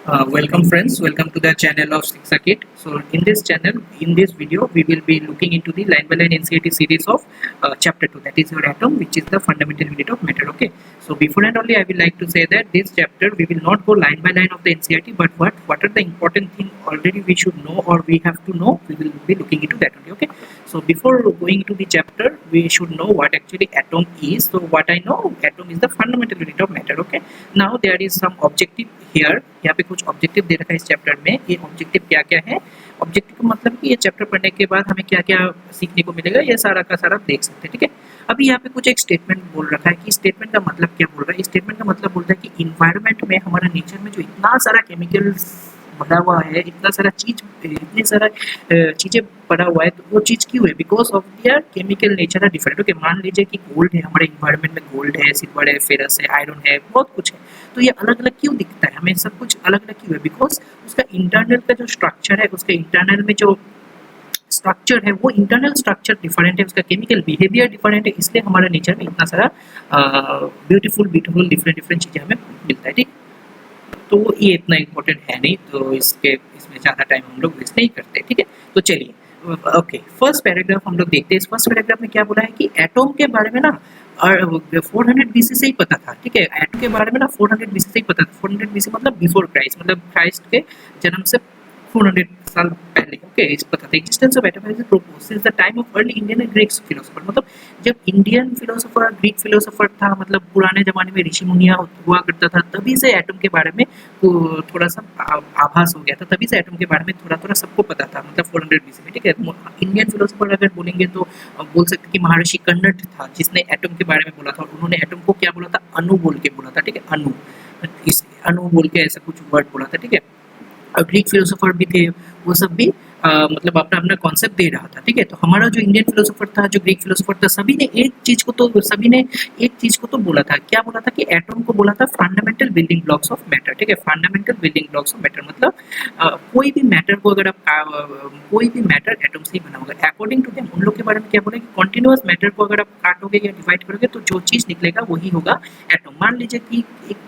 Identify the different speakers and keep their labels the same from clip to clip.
Speaker 1: Welcome friends, welcome to the channel of Shiksha Kit. So in this channel, in this video, we will be looking into the line by line NCERT series of chapter 2, that is your atom, which is the fundamental unit of matter. Okay, so before and only I will like to say that this chapter we will not go line by line of the NCERT, but what are the important things already we should know or we have to know, we will be looking into that only. Okay, so before going to the chapter, we should know what actually atom is. So what I know, atom is the fundamental unit of matter. Okay, now there is some objective here, यहाँ पे कुछ objective दे रखा है इस chapter में। ये objective क्या क्या है, ऑब्जेक्टिव का मतलब कि ये चैप्टर पढ़ने के बाद हमें क्या क्या सीखने को मिलेगा, ये सारा का सारा देख सकते हैं। ठीक है, अभी यहाँ पे कुछ एक स्टेटमेंट बोल रखा है कि स्टेटमेंट का मतलब क्या बोल रहा है। स्टेटमेंट का मतलब बोलता है कि इन्वायरमेंट में, हमारा नेचर में जो इतना सारा केमिकल भरा हुआ है, इतना सारा चीज, इतनी सारा चीजें पड़ा हुआ है, तो वो चीज क्यों है? Because of their chemical nature है डिफरेंट। ओके, मान लीजिए कि गोल्ड है, हमारे इन्वायरमेंट में गोल्ड है, सिल्वर है, फेरस है, आयरन है, बहुत कुछ है, तो ये अलग अलग क्यों दिखता है, हमें सब कुछ अलग अलग क्यों है? बिकॉज उसका इंटरनल का जो स्ट्रक्चर है, उसके इंटरनल में जो स्ट्रक्चर है, वो इंटरनल स्ट्रक्चर डिफरेंट है, उसका केमिकल बिहेवियर डिफरेंट है, इसलिए हमारे नेचर में इतना सारा ब्यूटीफुल डिफरेंट चीजें हमें मिलता है। ठीक, तो ये इतना इम्पोर्टेंट है नहीं, तो इसमें ज़्यादा टाइम हम लोग वेस्ट नहीं करते। ठीक है, तो चलिए ओके, फर्स्ट पैराग्राफ हम लोग देखते हैं। इस फर्स्ट पैराग्राफ में क्या बोला है कि एटॉम के बारे में ना 400 बीसी से ही पता था। ठीक है, एटॉम के बारे में ना 400 बीसी से ही पता था। 400 बीसी मतलब बिफोर क्राइस्ट, मतलब क्राइस्ट के जन्म से 400 साल पहले। ओके, इस पता था existence of atom is proposed since the time of early Indian and Greek philosopher. मतलब जब इंडियन फिलोसोफर, ग्रीक फिलोसोफर था, मतलब पुराने जमाने में ऋषि मुनिया हुआ करता था, तभी से एटम के बारे में थोड़ा सा आभास हो गया था, तभी से एटम के बारे में थोड़ा थोड़ा सबको पता था, मतलब 400 बीसी में। ठीक है, इंडियन फिलोसोफर अगर बोलेंगे तो बोल सकते कि महर्षि कन्नट था, जिसने एटम के बारे में बोला था, और उन्होंने एटम को क्या बोला था, अणु बोल के बोला था। ठीक है, अणु, इस अणु बोल के ऐसा कुछ वर्ड बोला था। ठीक है, और ग्रीक फिलोसोफर भी थे, वो सब भी मतलब अपना अपना कॉन्सेप्ट दे रहा था। ठीक है, तो हमारा जो इंडियन फिलोसोफर था, जो ग्रीक फिलोसोफर था, सभी ने एक चीज को तो बोला था, क्या बोला था कि एटॉम को बोला था fundamental building blocks of matter. ठीक है, fundamental building blocks of matter मतलब कोई भी मैटर को अगर आप कोई भी मैटर एटम से ही बना होगा। अकॉर्डिंग टू देम, उन लोग के बारे में क्या बोला कि कॉन्टिन्यूअस मैटर को अगर आप काटोगे या डिवाइड करोगे तो जो चीज निकलेगा वही होगा एटम। मान लीजिए कि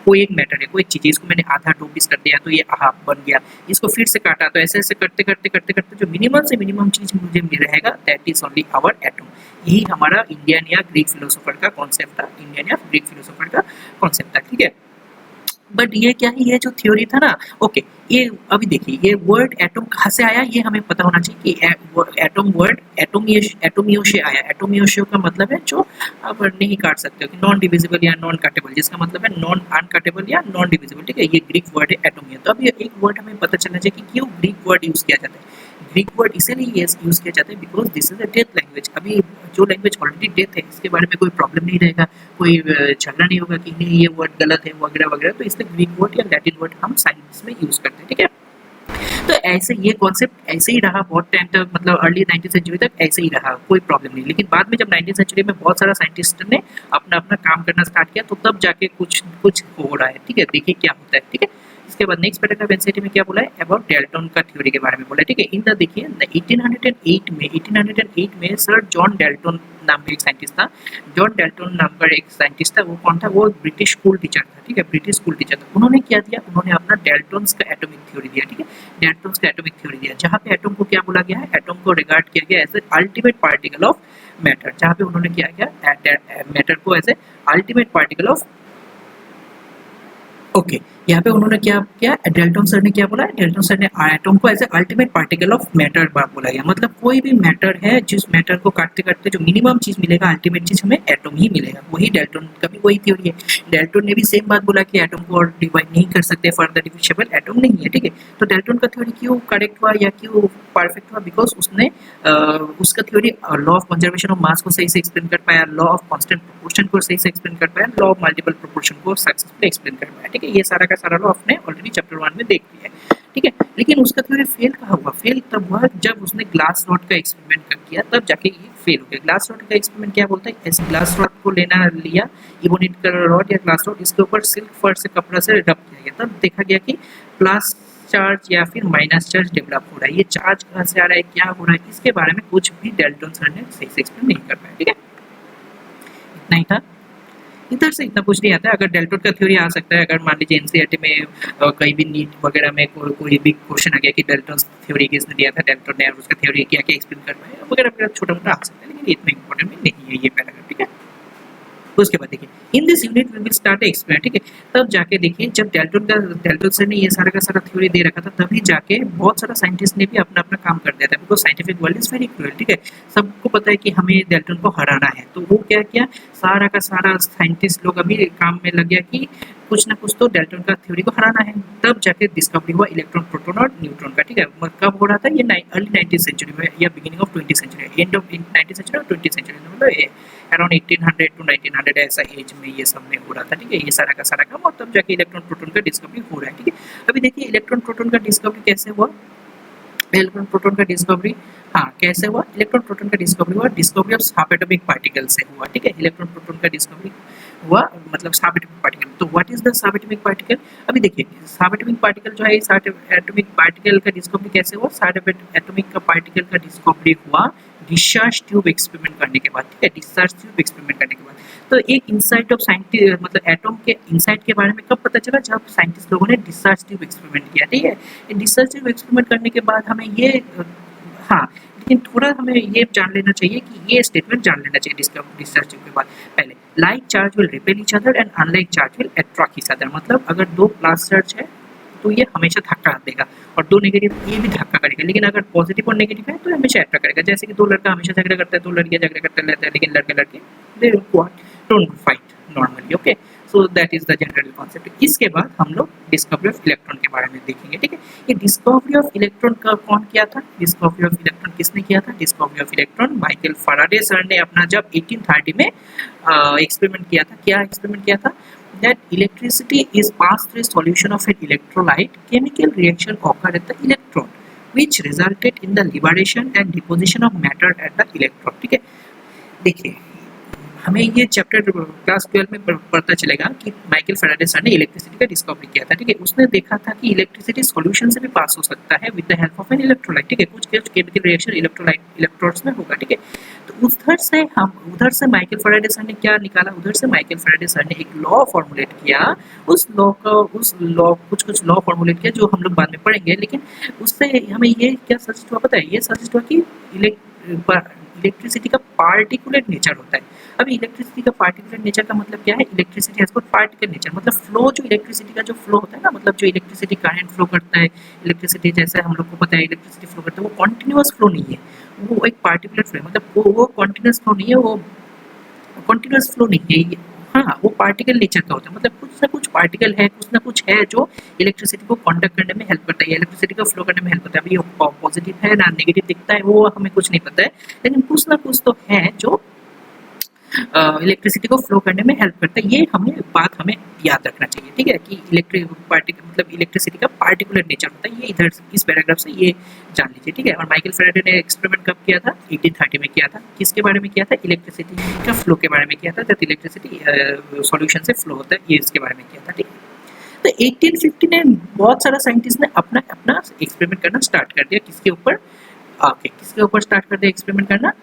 Speaker 1: कोई एक मैटर है, कोई चीज, इसको मैंने आधा टू पीस कर दिया तो ये हाफ बन गया, इसको फिर से काटा, तो ऐसे ऐसे करते करते करते करते जो मिनिमम से मिनिमम चीज मुझे मिल रहेगा, that is only our atom. यही हमारा इंडियन या ग्रीक फिलोसोफर का कॉन्सेप्ट था, इंडियन या ग्रीक फिलोसोफर का कॉन्सेप्ट था। ठीक है, बट ये क्या है, ये जो थ्योरी था ना, ओके, ये अभी देखिए, ये वर्ड एटम कहाँ से आया, ये हमें पता होना चाहिए कि एटम वर्ड एटोमियो से आया। एटोमियो का मतलब है जो आप नहीं काट सकते हो, कि नॉन डिविजिबल या नॉन काटेबल, जिसका मतलब है नॉन अनकाटेबल या नॉन डिविजिबल। ठीक है, ये ग्रीक वर्ड है एटोमियो। तो अब ये एक वर्ड हमें पता चलना चाहिए कि क्यों ग्रीक वर्ड यूज किया जाता है। ग्रीक वर्ड इसीलिए यूज किया जाता है because this is a death language. अभी जो लैंग्वेज ऑलरेडी डेथ है, इसके बारे में कोई प्रॉब्लम नहीं रहेगा, कोई झगड़ा नहीं होगा कि नहीं ये वर्ड गलत है वगैरह वगैरह, तो इसलिए ग्रीक वर्ड या लैटिन वर्ड हम साइंस में यूज करते हैं। ठीक है, तो ऐसे ये कॉन्सेप्ट ऐसे ही रहा बहुत टाइम तक, मतलब अर्ली 19th सेंचुरी तक ऐसे ही रहा, कोई प्रॉब्लम नहीं। लेकिन बाद में जब 19th सेंचुरी में बहुत सारा साइंटिस्ट ने अपना अपना काम करना स्टार्ट किया, तो तब जाके कुछ कुछ हो रहा है। ठीक है, देखिए क्या होता है। ठीक है, इसके बाद नेक्स्ट पैराग्राफ एनसीईआरटी में क्या बोला है, अबाउट डाल्टन का थ्योरी के बारे में बोला है। ठीक है, इन द देखिए 1808 में सर जॉन डाल्टन नाम का एक साइंटिस्ट था। जॉन डाल्टन नाम का एक साइंटिस्ट था, वो कौन था, वो ब्रिटिश स्कूल टीचर था। ठीक है, ब्रिटिश स्कूल टीचर था। उन्होंने क्या दिया, उन्होंने अपना डाल्टन्स का एटॉमिक थ्योरी दिया। ठीक है, डाल्टन्स का एटॉमिक थ्योरी दिया, जहाँ पे एटम को क्या बोला गया है, एटम को रिगार्ड किया गया as a ultimate particle of matter. जहाँ पे उन्होंने क्या किया, मैटर को as a ultimate particle of, okay, यहाँ पे उन्होंने क्या किया, डाल्टन सर ने क्या बोला, डाल्टन सर ने एटम को as a ultimate particle of matter बोला गया। मतलब कोई भी मैटर है, जिस मैटर को काटते काटते जो मिनिमम चीज मिलेगा, अल्टीमेट चीज हमें एटम ही मिलेगा। वही डाल्टन का भी वही थ्योरी है। डाल्टन ने भी सेम बात बोला कि एटम को और डिवाइड नहीं कर सकते, फर्दर डिविजिबल एटम नहीं है। ठीक है, तो डाल्टन का थ्योरी क्यों करेक्ट हुआ या क्यों परफेक्ट हुआ, बिकॉज उसने उसका theory law of conservation of mass को सही से एक्सप्लेन कर पाया, लॉ ऑफ कांस्टेंट प्रोपोर्शन को सही से एक्सप्लेन कर पाया, लॉ ऑफ मल्टीपल प्रोपोर्शन को सक्सेसफुली एक्सप्लेन कर पाया। ठीक है, ये सारा का सारा लॉ आपने ऑलरेडी चैप्टर 1 में देख लिया है। ठीक है, लेकिन उसका थ्योरी फेल कहाँ हुआ, फेल तब हुआ जब उसने ग्लास रॉड का एक्सपेरिमेंट किया, तब जाके ये फेल हो गया। ग्लास रॉड का एक्सपेरिमेंट क्या बोलता है, ऐसे ग्लास रॉड को लिया, इबोनिट का रॉड या ग्लास रॉड, इसके ऊपर सिल्क फर से कपड़ा से रब किया गया, तब देखा गया कि प्लस चार्ज या फिर माइनस चार्ज डेवलप हो रहा है। ये चार्ज कहाँ से आ रहा है, क्या हो रहा है, इसके बारे में कुछ भी डाल्टन सर ने सही से एक्सप्लेन नहीं कर पाया। ठीक है, इतना ही था। इधर से इतना कुछ नहीं आता है। अगर डेल्टोन का थ्योरी आ सकता है, अगर मान लीजिए एनसीईआरटी में कहीं भी नीट वगैरह में कोई भी क्वेश्चन आ गया कि डेल्टोन थ्योरी किसने दिया था, डेल्टोन ने, और उसका थ्योरी क्या क्या एक्सप्लेन कर पाया वगैरह वगैरह, छोटा मोटा आ सकता है, लेकिन इतना इंपॉर्टेंट नहीं है ये पैराग्राफ, ठीक है। उसके बाद देखिए in this unit we will start explain, ठीक है। तब जाके देखिए जब डेल्टन सर ने ये सारा का सारा थ्योरी दे रखा था, तभी जाके बहुत सारा साइंटिस्ट ने भी अपना अपना काम कर दिया था, because scientific world is very cruel, ठीक है। सबको पता है कि हमें डेल्टन को हराना है, तो वो क्या किया, सारा का सारा साइंटिस्ट लोग अभी काम में लग गया कि कुछ ना कुछ तो डेल्टन का थ्योरी को हराना है। तब जाके डिस्कवरी हुआ इलेक्ट्रॉन, प्रोटॉन और न्यूट्रॉन का, ठीक है। कब हो रहा था ये, अर्ली 19th सेंचुरी में या beginning of 20th century, end of 19th century और 20th सेंचुरी में, मतलब अराउंड 1800 to 1900 ऐसा एज में ये सब में हो रहा था, ठीक है, ये सारा का सारा काम। और तब जाके इलेक्ट्रॉन प्रोटॉन का डिस्कवरी हो रहा है, ठीक है। अभी देखिए इलेक्ट्रॉन प्रोटॉन का डिस्कवरी कैसे हुआ, इलेक्ट्रॉन प्रोटॉन का डिस्कवरी, हाँ कैसे हुआ, इलेक्ट्रॉन प्रोटॉन का डिस्कवरी हुआ डिस्कवरी ऑफ सब एटॉमिक पार्टिकल से हुआ, ठीक है। इलेक्ट्रॉन प्रोटॉन का डिस्कवरी हुआ मतलब सब एटॉमिक पार्टिकल। तो what is the sub atomic particle, अभी देखिए सब एटॉमिक पार्टिकल जो है, इस एटॉमिक पार्टिकल का डिस्कवरी कैसे हुआ, सब एटॉमिक का पार्टिकल का डिस्कवरी हुआ डिस्चार्ज ट्यूब एक्सपेरिमेंट करने के बाद, ठीक है, डिस्चार्ज ट्यूब एक्सपेरिमेंट करने के बाद। तो एक इंसाइट ऑफ साइंटिस्ट मतलब एटॉम के इंसाइट के बारे में कब पता चला, जब साइंटिस्ट लोगों ने डिस्चार्ज ट्यूब एक्सपेरिमेंट किया, ठीक है। डिस्चार्ज ट्यूब एक्सपेरिमेंट करने के बाद हमें ये, हाँ लेकिन थोड़ा हमें ये जान लेना चाहिए कि ये स्टेटमेंट जान लेना चाहिए डिस्चार्ज ट्यूब के बाद। पहले like charge will repel each other and unlike charge will attract each other, मतलब अगर दो प्लस चार्ज है तो ये हमेशा धक्का देगा, और दो नेगेटिव ये भी धक्का करेगा, लेकिन अगर पॉजिटिव और नेगेटिव है तो हमेशा अट्रैक्ट करेगा। जैसे कि दो लड़का हमेशा झगड़ा करता है, दो लड़कियां झगड़ा करते रहते हैं, लेकिन लड़के लड़के they don't fight normally, okay. So that is the general concept. इसके बाद हम लोग डिस्कवरी ऑफ इलेक्ट्रॉन के बारे में देखेंगे, ठीक है। ये डिस्कवरी ऑफ इलेक्ट्रॉन का कौन किया था, डिस्कवरी ऑफ इलेक्ट्रॉन किसने किया था, discovery of electron Michael Faraday sir ने अपना जब 1830 में एक्सपेरिमेंट किया था। क्या एक्सपेरिमेंट किया था, that electricity is passed through a solution of an electrolyte, chemical reaction occur at the electron which resulted in the liberation and deposition of matter at the electron, ठीक है। देखिए हमें ये चैप्टर क्लास 12 में पता चलेगा कि माइकल फैराडे सर ने इलेक्ट्रिसिटी का डिस्कवरी किया था, ठीक है। उसने देखा था कि इलेक्ट्रिसिटी सॉल्यूशन से भी पास हो सकता है with the help of an electrolyte, ठीक है। कुछ केमिकल रिएक्शन इलेक्ट्रोड्स में होगा, ठीक है। तो उधर से माइकल फैराडे सर ने क्या निकाला, उधर से माइकल फैराडे सर ने एक लॉ फॉर्मुलेट किया। उस लॉ कुछ लॉ फॉर्मुलेट किया जो हम लोग बाद में पढ़ेंगे, लेकिन उससे हमें ये क्या सजेस्ट हुआ पता है, ये सजेस्ट हुआ कि इलेक्ट्रिसिटी का पार्टिकुलेट नेचर होता है। अभी इलेक्ट्रिसिटी का पार्टिकुलर नेचर का मतलब क्या है, electricity has got particular nature, मतलब फ्लो, जो इलेक्ट्रिसिटी का जो फ्लो होता है ना, मतलब जो इलेक्ट्रिसिटी करंट फ्लो करता है, इलेक्ट्रिसिटी जैसे हम लोग को पता है इलेक्ट्रिसिटी फ्लो करता है, वो कॉन्टिन्यूअस फ्लो नहीं है, वो एक पार्टिकुलर फ्लो, मतलब वो कॉन्टिन्यूअस फ्लो नहीं है, वो कॉन्टिन्यूअस फ्लो नहीं है, हाँ वो पार्टिकल नेचर का होता है, मतलब कुछ ना कुछ पार्टिकल है, कुछ ना कुछ है जो इलेक्ट्रिसिटी को कंडक्ट करने में हेल्प करता है, इलेक्ट्रिसिटी को फ्लो करने में हेल्प करता है। अभी ये पॉजिटिव है ना नेगेटिव दिखता है वो हमें कुछ नहीं पता है, लेकिन कुछ ना कुछ तो है जो इलेक्ट्रिसिटी को फ्लो करने में हेल्प करता है। ये हमें याद रखना चाहिए, ठीक है, कि इलेक्ट्रिक पार्टिकल मतलब इलेक्ट्रिसिटी का पार्टिकुलर नेचर होता है, ये इधर इस पैराग्राफ से ये जान लीजिए, ठीक है। और माइकल फैराडे ने एक्सपेरिमेंट कब किया था, 1830 में किया था। किसके बारे में किया था, इलेक्ट्रिसिटी का फ्लो के बारे में किया था, जब इलेक्ट्रिसिटी सॉल्यूशन से फ्लो होता है, ये इसके बारे में किया था, ठीक है। तो 1850 में बहुत सारा साइंटिस्ट ने अपना एक्सपेरिमेंट करना स्टार्ट कर दिया, किसके ऊपर, किसके ऊपर स्टार्ट कर दिया एक्सपेरिमेंट करना।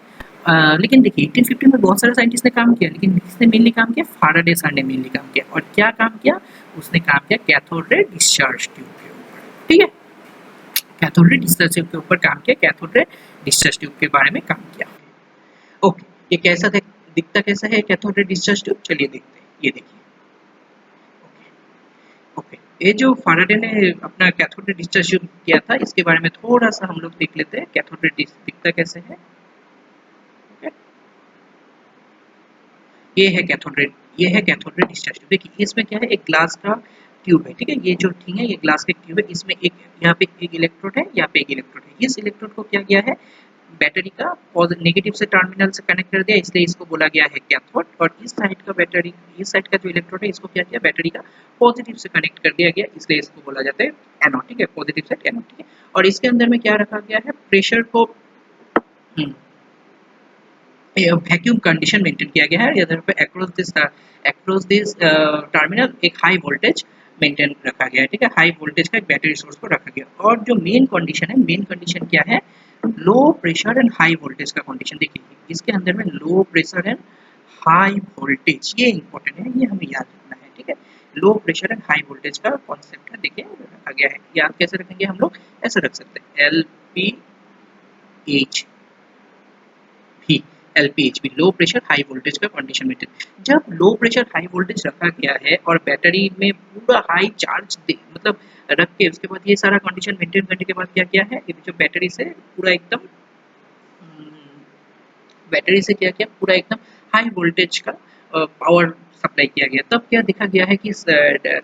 Speaker 1: लेकिन देखिए 1850 में बहुत सारे साइंटिस्ट ने काम किया, लेकिन किसने मेनली काम किया, फैराडे सर ने मेनली काम किया। और क्या काम किया, उसने काम किया कैथोड रे डिस्चार्ज ट्यूब के ऊपर, ठीक है, कैथोड रे डिस्चार्ज ट्यूब के ऊपर काम किया, कैथोड रे डिस्चार्ज ट्यूब के बारे में काम किया। ओके, ये कैसा दिखता कैसा है कैथोड रे डिस्चार्ज ट्यूब, चलिए देखते हैं, ये देखिए। ओके, ये जो फैराडे ने अपना कैथोड रे डिस्चार्ज ट्यूब किया था, इसके बारे में थोड़ा सा हम लोग देख लेते हैं, कैथोड रे दिखता कैसे है। ये है कैथोड रे डिस्चार्ज ट्यूब। देखिए इसमें क्या है, एक ग्लास का ट्यूब है, ठीक है, ये जो ठीक है ये ग्लास का ट्यूब है, इसमें एक यहाँ पे एक इलेक्ट्रोड है, यहाँ पे एक इलेक्ट्रोड है। इस इलेक्ट्रोड को क्या किया है, बैटरी का नेगेटिव से टर्मिनल से कनेक्ट कर दिया, इसलिए इसको बोला गया है कैथोड। और इस साइड का जो इलेक्ट्रोड है इसको क्या किया, बैटरी का पॉजिटिव से कनेक्ट कर दिया गया, इसलिए इसको बोला जाता है एनोड, ठीक है, पॉजिटिव साइड एनोड, ठीक है। और इसके अंदर में क्या रखा गया है, प्रेशर को वैक्यूम कंडीशन मेंटेन किया गया है। इधर पे अक्रॉस दिस टर्मिनल एक हाई वोल्टेज मेंटेन रखा गया है, ठीक है, हाई वोल्टेज का एक बैटरी सोर्स को रखा गया। और जो मेन कंडीशन क्या है, low pressure and high voltage का कंडीशन। देखिए इसके अंदर में low pressure and high voltage, ये इंपॉर्टेंट है, ये हमें याद रखना है, ठीक है। Low pressure and high voltage का कॉन्सेप्ट है, देखिए रखा गया है। याद कैसे रखेंगे हम लोग, ऐसे रख सकते हैं LPH भी, LPHB low pressure high voltage का कंडीशन मेंटेन। जब लो प्रेशर हाई वोल्टेज रखा गया है और बैटरी में पूरा हाई चार्ज मतलब रख के उसके बाद ये सारा कंडीशन मेंटेन करने के बाद क्या किया है, जो बैटरी से पूरा एकदम बैटरी से क्या किया, पूरा एकदम हाई वोल्टेज का पावर सप्लाई किया गया। तब क्या देखा गया है कि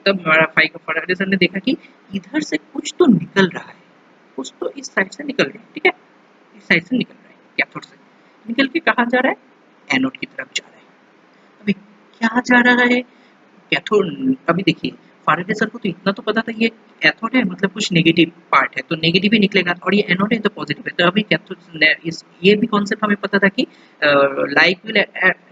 Speaker 1: तब हमारा फैराडे सर ने देखा कि इधर से कुछ तो निकल रहा है, कुछ तो इस साइड से निकल रहा है, ठीक है, इस साइड से निकल रहा है, कैथोड से निकल के कहाँ जा रहा है, एनोड की तरफ जा रहा है। अभी क्या जा रहा है, कैथोड। अभी देखिए फैराडे सर को तो इतना तो पता था ये कैथोड है, मतलब कुछ नेगेटिव पार्ट है तो नेगेटिव ही निकलेगा, और ये एनोड है तो पॉजिटिव है। तो अभी कैथोड इस ये भी कॉन्सेप्ट हमें पता था कि like will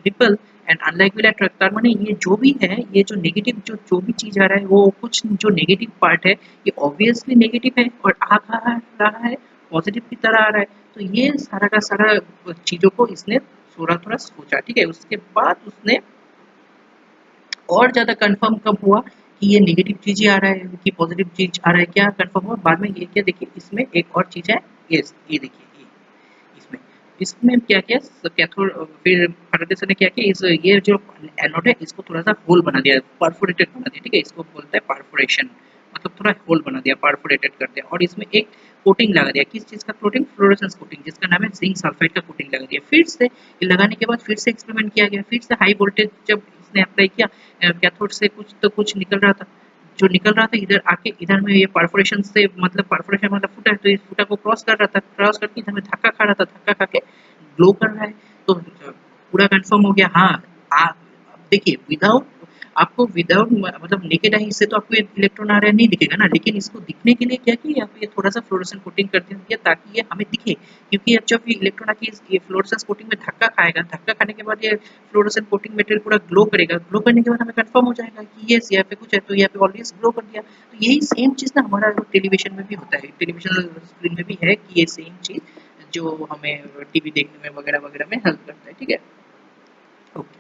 Speaker 1: ripple and unlike will attract. तार माने ये जो भी है, ये जो नेगेटिव जो भी चीज आ रहा है, वो कुछ जो नेगेटिव पार्ट है ये ऑब्वियसली नेगेटिव है और आ कहाँ रहा है, पॉजिटिव की तरह आ रहा है। तो ये सारा का सारा चीजों को इसने थोड़ा थोड़ा सोचा, ठीक है। उसके बाद उसने और ज़्यादा कंफर्म कब हुआ कि ये नेगेटिव चीज़ ही आ रहा है कि पॉजिटिव चीज़ आ रहा है, क्या कंफर्म हुआ बाद में, ये क्या देखिए इसमें एक और चीज़ है, ये देखिए ये इसमें इसमें क्या किया कैथोड, फिर फैराडे सर ने क्या किया, इस ये जो एनोड है इसको थोड़ा सा होल बना दिया, परफोरेटेड बना दिया, ठीक है, इसको बोलते हैं परफोरेशन, मतलब थोड़ा होल बना दिया, परफोरेटेड कर दिया, और इसमें एक कोटिंग लगा दिया, किस चीज़ का कोटिंग, फ्लोरोसेंस कोटिंग, जिसका नाम है जिंक सल्फाइड का कोटिंग लगा दिया। फिर से ये लगाने के बाद फिर से एक्सपेरिमेंट किया गया, फिर से हाई वोल्टेज जब इसने अप्लाई किया, कैथोड से कुछ तो कुछ निकल रहा था, जो निकल रहा था इधर आके इधर में ये परफोरेशन से, मतलब परफोरेशन मतलब फुटा है, तो इस फुटा को क्रॉस कर रहा था, क्रॉस करके इधर में धक्का खा रहा था, धक्का खा के ग्लो कर रहा है। तो पूरा कंफर्म हो गया, हाँ। देखिए विदाउट आपको विदाउट मतलब नेकेड आई से तो आपको ये इलेक्ट्रॉन आ रहा है नहीं दिखेगा ना, लेकिन इसको दिखने के लिए क्या किया, ये थोड़ा सा फ्लोरोसेंट कोटिंग कर दिया ताकि ये हमें दिखे, क्योंकि जब ये इलेक्ट्रॉन आके ये फ्लोरोसेंट कोटिंग में धक्का खाएगा, धक्का खाने के बाद ये फ्लोरोसेंट कोटिंग मटेरियल पूरा ग्लो करेगा, ग्लो करने के बाद हमें कंफर्म हो जाएगा कि ये यहाँ पे कुछ है, तो यहाँ पे ऑलवेज ग्लो कर दिया। तो यही सेम चीज़ ना हमारा टेलीविजन में भी होता है, टेलीविजन स्क्रीन में भी है कि ये सेम चीज़ जो हमें टीवी देखने में वगैरह वगैरह में हेल्प करता है, ठीक है। ओके,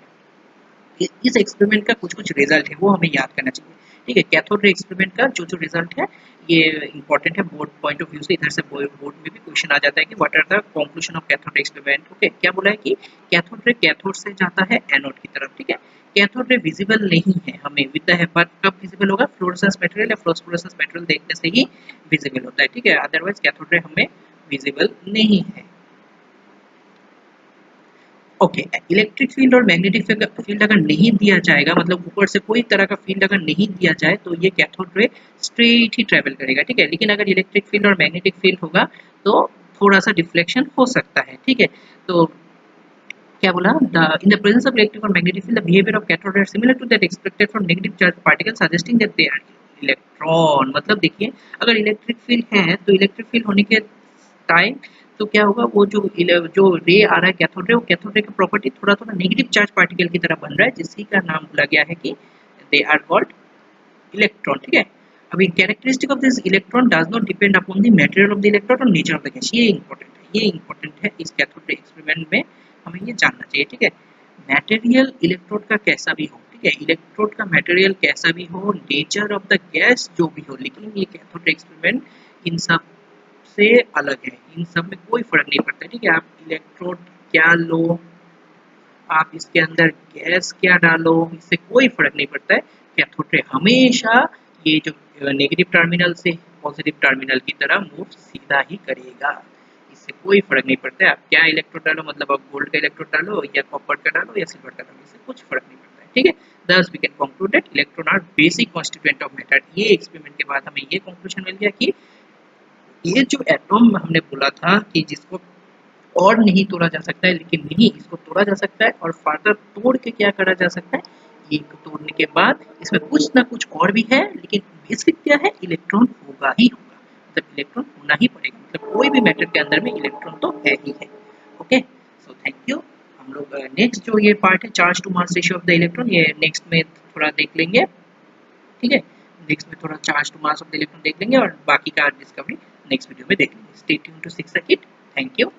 Speaker 1: इस एक्सपेरिमेंट का कुछ कुछ रिजल्ट है वो हमें याद करना चाहिए, ठीक है। कैथोड रे एक्सपेरिमेंट का जो जो रिजल्ट है ये इंपॉर्टेंट है बोर्ड पॉइंट ऑफ व्यू से, इधर से बोर्ड में भी क्वेश्चन आ जाता है कि what are the conclusion of cathode ray experiment. Okay, क्या बोला है कि कैथोड रे कैथोड से जाता है एनोड की तरफ, ठीक है। कैथोड रे विजिबल नहीं है हमें, विद द बट कब विजिबल होगा, फ्लोरोसेंस मटेरियल या फ्लोरोसेंस मटेरियल देखने से ही विजिबल होता है, ठीक है, अदरवाइज कैथोड रे हमें विजिबल नहीं है। ओके, इलेक्ट्रिक फील्ड और मैग्नेटिक फील्ड अगर नहीं दिया जाएगा, मतलब ऊपर से कोई तरह का फील्ड अगर नहीं दिया जाए तो ये कैथोड रे स्ट्रेट ही ट्रेवल करेगा, ठीक है। लेकिन अगर इलेक्ट्रिक फील्ड और मैग्नेटिक फील्ड होगा तो थोड़ा सा डिफ्लेक्शन हो सकता है, ठीक है। तो क्या बोला, in the presence of electric और magnetic field the behaviour of cathode ray similar to that expected from negative charge particle suggesting that they are electron. मतलब देखिए अगर इलेक्ट्रिक फील्ड है तो इलेक्ट्रिक फील्ड होने के टाइम तो क्या होगा, वो जो रे आ रहा है कैथोड रे, वो कैथोड रे का प्रॉपर्टी थोड़ा थोड़ा नेगेटिव चार्ज पार्टिकल की तरह बन रहा है, जिसकी का नाम बोला गया है कि दे आर कॉल्ड इलेक्ट्रॉन, ठीक है। अभी characteristic of this electron does not depend upon the material of the electron और नेचर ऑफ द गैस। ये इंपॉर्टेंट है, ये इंपॉर्टेंट है इस कैथोड रे एक्सपेरिमेंट में हमें ये जानना चाहिए, ठीक है। मटेरियल इलेक्ट्रोड का कैसा भी हो, ठीक है, इलेक्ट्रोड का मटेरियल कैसा भी हो, नेचर ऑफ द गैस जो भी हो, लेकिन ये कैथोड रे एक्सपेरिमेंट इन सब से अलग है, इन सब में कोई फर्क नहीं पड़ता, ठीक है। आप इलेक्ट्रोड क्या लो, आप इसके अंदर गैस क्या डालो, इससे कोई फर्क नहीं पड़ता है। कैथोड रे हमेशा ये जो नेगेटिव टर्मिनल से पॉजिटिव टर्मिनल की तरह मूव सीधा ही करेगा, इससे कोई फर्क नहीं पड़ता है। आप क्या इलेक्ट्रोड डालो, मतलब आप गोल्ड का इलेक्ट्रोड डालो या कॉपर का डालो या सिल्वर का डालो, इससे कुछ फर्क नहीं पड़ता है, ठीक है। Thus we can conclude that electron are basic constituent of matter. ये एक्सपेरिमेंट के बाद हमें ये कंक्लूजन मिल गया कि ये जो एटॉम हमने बोला था कि जिसको और नहीं तोड़ा जा सकता है, लेकिन नहीं, इसको तोड़ा जा सकता है और फर्दर तोड़ के क्या करा जा सकता है, एक तोड़ने के बाद इसमें कुछ ना कुछ और भी है, लेकिन बेसिक क्या है, इलेक्ट्रॉन होगा ही होगा, मतलब इलेक्ट्रॉन होना ही पड़ेगा, मतलब कोई भी मैटर के अंदर में इलेक्ट्रॉन तो है ही है। Okay, so thank you. हम लोग नेक्स्ट जो ये पार्ट है charge to mass ratio of the electron, ये नेक्स्ट में थोड़ा देख लेंगे, ठीक है। नेक्स्ट में थोड़ा charge to mass of the electron देख लेंगे और बाकी का डिस्कवरी नेक्स्ट वीडियो में देख लेंगे। Stay tuned to 6 circuit. Thank you.